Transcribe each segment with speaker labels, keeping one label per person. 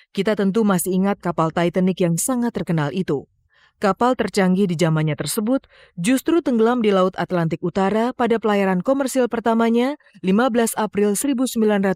Speaker 1: Kita tentu masih ingat kapal Titanic yang sangat terkenal itu. Kapal tercanggih di zamannya tersebut justru tenggelam di Laut Atlantik Utara pada pelayaran komersil pertamanya 15 April 1912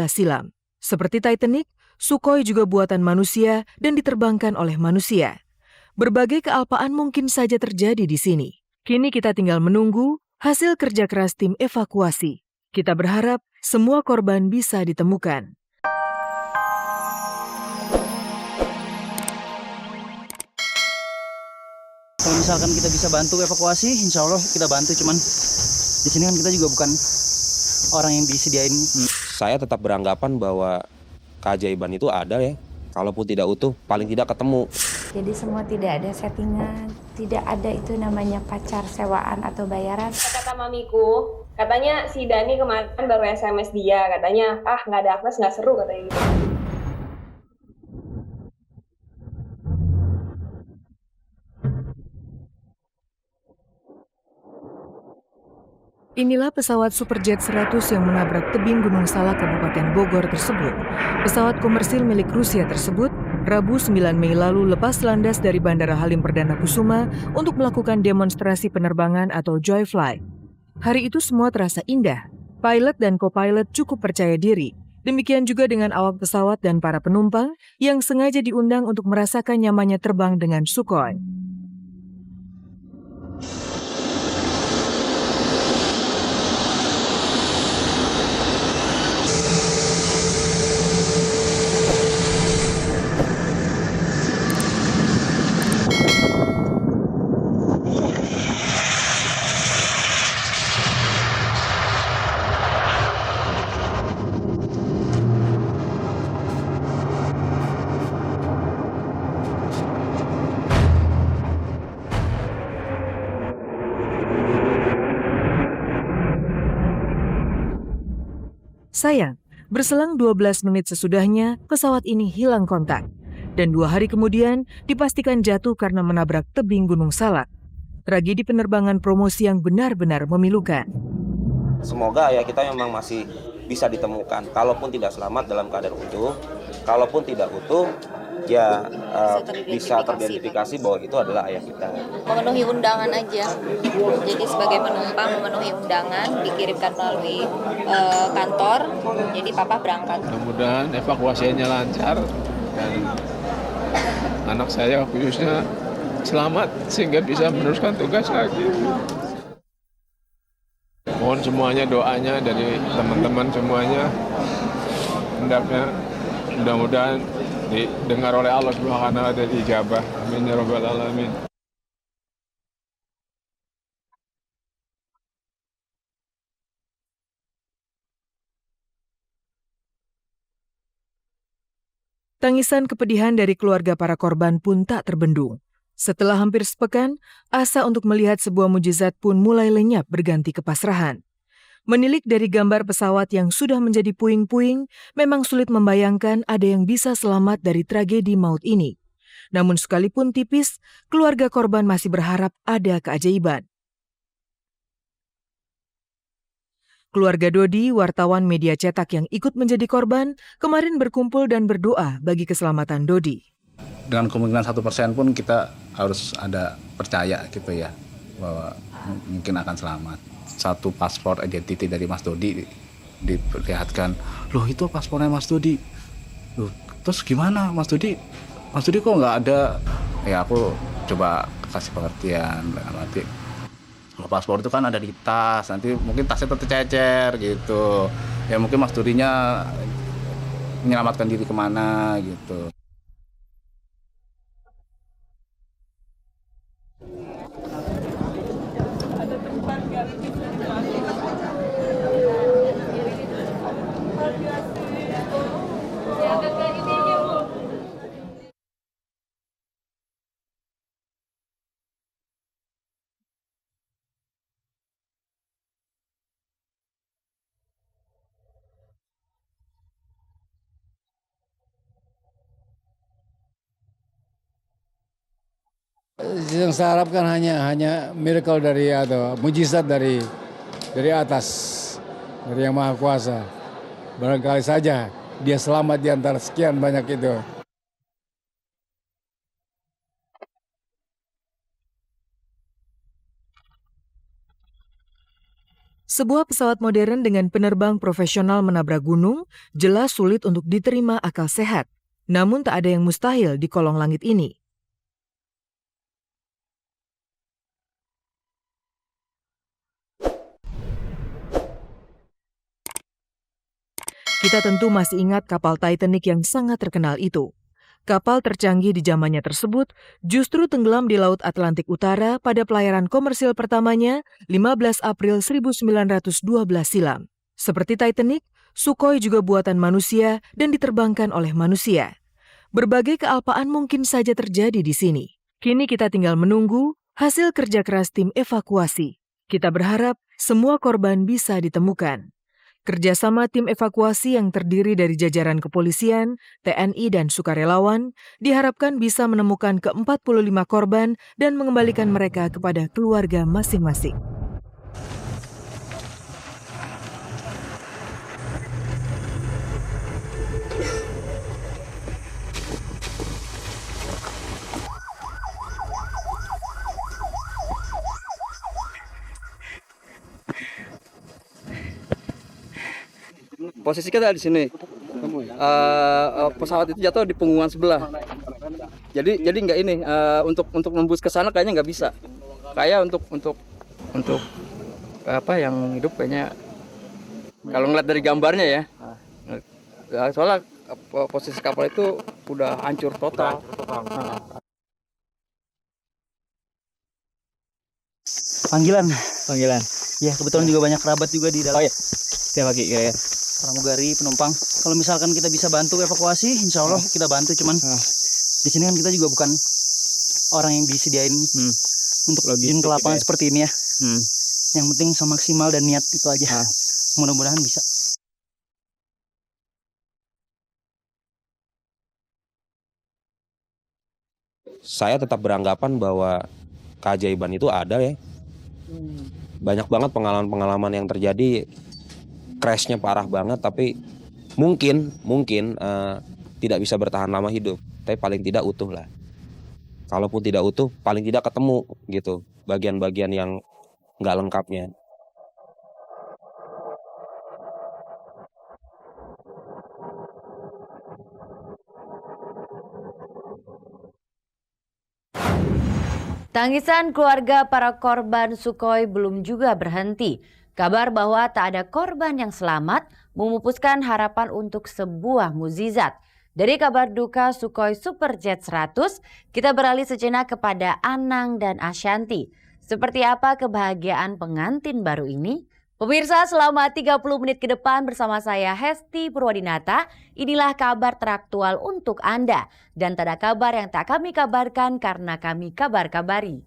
Speaker 1: silam. Seperti Titanic, Sukhoi juga buatan manusia dan diterbangkan oleh manusia. Berbagai kealpaan mungkin saja terjadi di sini. Kini kita tinggal menunggu hasil kerja keras tim evakuasi. Kita berharap semua korban bisa ditemukan.
Speaker 2: Kalau misalkan kita bisa bantu evakuasi, insya Allah kita bantu. Cuman di sini kan kita juga bukan orang yang disediain.
Speaker 3: Saya tetap beranggapan bahwa keajaiban itu ada ya. Kalaupun tidak utuh, paling tidak ketemu.
Speaker 4: Jadi semua tidak ada settingan, tidak ada itu namanya pacar sewaan atau bayaran.
Speaker 5: Kata mamiku, katanya si Dani kemarin baru SMS dia, katanya nggak ada Agnes nggak seru katanya gitu.
Speaker 1: Inilah pesawat Superjet 100 yang menabrak tebing Gunung Salak Kabupaten Bogor tersebut. Pesawat komersil milik Rusia tersebut Rabu 9 Mei lalu lepas landas dari Bandara Halim Perdana Kusuma untuk melakukan demonstrasi penerbangan atau Joy Flight. Hari itu semua terasa indah. Pilot dan co-pilot cukup percaya diri. Demikian juga dengan awak pesawat dan para penumpang yang sengaja diundang untuk merasakan nyamannya terbang dengan Sukhoi. Sayang, berselang 12 menit sesudahnya, pesawat ini hilang kontak. Dan 2 hari kemudian dipastikan jatuh karena menabrak tebing Gunung Salak. Tragedi penerbangan promosi yang benar-benar memilukan.
Speaker 3: Semoga ya kita memang masih bisa ditemukan. Kalaupun tidak selamat dalam keadaan utuh, kalaupun tidak utuh, ya bisa teridentifikasi bahwa itu adalah ayah kita.
Speaker 6: Memenuhi undangan aja. Jadi sebagai penumpang memenuhi undangan dikirimkan melalui kantor. Jadi papa berangkat.
Speaker 7: Mudah-mudahan evakuasinya lancar dan anak saya khususnya selamat sehingga bisa meneruskan tugas lagi. Mohon semuanya doanya dari teman-teman semuanya. Hendaknya mudah-mudahan didengar oleh Allah Subhanahu wa taala, dijabah. Amin ya rabbal alamin.
Speaker 1: Tangisan kepedihan dari keluarga para korban pun tak terbendung. Setelah hampir sepekan, asa untuk melihat sebuah mujizat pun mulai lenyap berganti kepasrahan. Menilik dari gambar pesawat yang sudah menjadi puing-puing, memang sulit membayangkan ada yang bisa selamat dari tragedi maut ini. Namun sekalipun tipis, keluarga korban masih berharap ada keajaiban. Keluarga Dodi, wartawan media cetak yang ikut menjadi korban, kemarin berkumpul dan berdoa bagi keselamatan Dodi.
Speaker 8: Dengan kemungkinan 1% pun kita harus ada percaya gitu ya, bahwa mungkin akan selamat. Satu paspor identiti dari Mas Dodi diperlihatkan, loh itu paspornya Mas Dodi. Loh, terus gimana Mas Dodi? Mas Dodi kok nggak ada? Ya aku coba kasih pengertian, nanti kalau paspor itu kan ada di tas, nanti mungkin tasnya tercecer gitu. Ya mungkin Mas Dodinya menyelamatkan diri kemana gitu.
Speaker 9: Yang saya harapkan hanya miracle dari atau mujizat dari atas, dari Yang Maha Kuasa. Barangkali saja dia selamat di antara sekian banyak itu.
Speaker 1: Sebuah pesawat modern dengan penerbang profesional menabrak gunung jelas sulit untuk diterima akal sehat. Namun tak ada yang mustahil di kolong langit ini. Kita tentu masih ingat kapal Titanic yang sangat terkenal itu. Kapal tercanggih di zamannya tersebut justru tenggelam di Laut Atlantik Utara pada pelayaran komersil pertamanya 15 April 1912 silam. Seperti Titanic, Sukhoi juga buatan manusia dan diterbangkan oleh manusia. Berbagai kealpaan mungkin saja terjadi di sini. Kini kita tinggal menunggu hasil kerja keras tim evakuasi. Kita berharap semua korban bisa ditemukan. Kerjasama tim evakuasi yang terdiri dari jajaran kepolisian, TNI, dan sukarelawan diharapkan bisa menemukan ke-45 korban dan mengembalikan mereka kepada keluarga masing-masing.
Speaker 2: Posisi kita di sini. Pesawat itu jatuh di punggungan sebelah. Jadi nggak ini untuk nembus ke sana kayaknya nggak bisa. Kayak untuk apa yang hidup kayaknya kalau ngeliat dari gambarnya ya. Soalnya posisi kapal itu udah hancur total. Panggilan. Ya kebetulan juga banyak kerabat juga di dalam. Oh iya. Setiap pagi ya. Pramugari, penumpang. Kalau misalkan kita bisa bantu evakuasi, insya Allah kita bantu. Cuman di sini kan kita juga bukan orang yang disediain untuk jun ke lapangan seperti ini ya. Yang penting semaksimal dan niat itu aja. Mudah-mudahan bisa.
Speaker 3: Saya tetap beranggapan bahwa keajaiban itu ada ya. Banyak banget pengalaman-pengalaman yang terjadi. Crashnya parah banget, tapi mungkin tidak bisa bertahan lama hidup, tapi paling tidak utuh lah. Kalaupun tidak utuh, paling tidak ketemu gitu bagian-bagian yang nggak lengkapnya.
Speaker 10: Tangisan keluarga para korban Sukhoi belum juga berhenti. Kabar bahwa tak ada korban yang selamat memupuskan harapan untuk sebuah mukjizat. Dari kabar duka Sukhoi Superjet 100, kita beralih sejenak kepada Anang dan Ashanti. Seperti apa kebahagiaan pengantin baru ini? Pemirsa, selama 30 menit ke depan bersama saya Hesti Purwadinata, inilah kabar teraktual untuk Anda. Dan tak ada kabar yang tak kami kabarkan karena kami kabar-kabari.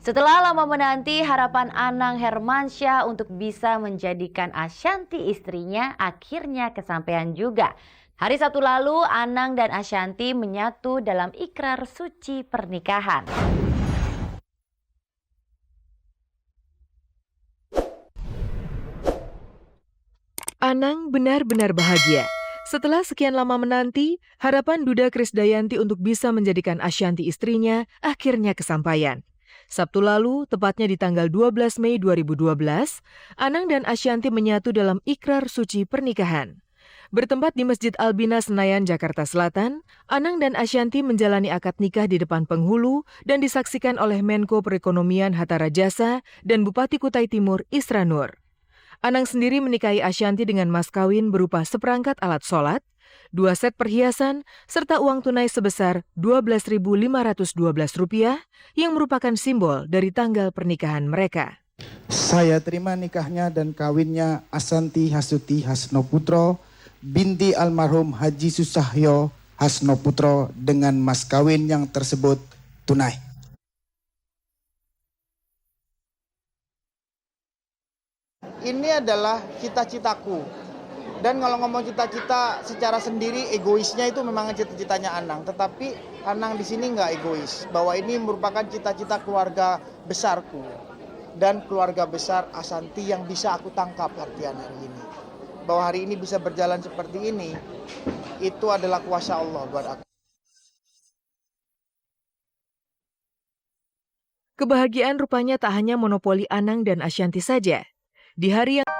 Speaker 10: Setelah lama menanti, harapan Anang Hermansyah untuk bisa menjadikan Ashanti istrinya akhirnya kesampaian juga. Hari Sabtu lalu, Anang dan Ashanti menyatu dalam ikrar suci pernikahan.
Speaker 1: Anang benar-benar bahagia. Setelah sekian lama menanti, harapan Duda Krisdayanti untuk bisa menjadikan Ashanti istrinya akhirnya kesampaian. Sabtu lalu, tepatnya di tanggal 12 Mei 2012, Anang dan Ashanti menyatu dalam ikrar suci pernikahan. Bertempat di Masjid Albina Senayan, Jakarta Selatan, Anang dan Ashanti menjalani akad nikah di depan penghulu dan disaksikan oleh Menko Perekonomian Hatta Rajasa dan Bupati Kutai Timur Isra Nur. Anang sendiri menikahi Ashanti dengan mas kawin berupa seperangkat alat sholat, 2 set perhiasan, serta uang tunai sebesar Rp12.512 yang merupakan simbol dari tanggal pernikahan mereka.
Speaker 11: Saya terima nikahnya dan kawinnya Ashanti Hasuti Hasnoputro binti almarhum Haji Susahyo Hasnoputro dengan mas kawin yang tersebut tunai. Ini adalah cita-citaku. Dan kalau ngomong cita-cita secara sendiri, egoisnya itu memang cita-citanya Anang. Tetapi Anang di sini nggak egois. Bahwa ini merupakan cita-cita keluarga besarku. Dan keluarga besar Ashanti yang bisa aku tangkap artian hari ini. bahwa hari ini bisa berjalan seperti ini, itu adalah kuasa Allah buat aku.
Speaker 1: Kebahagiaan rupanya tak hanya monopoli Anang dan Ashanti saja. Di hari yang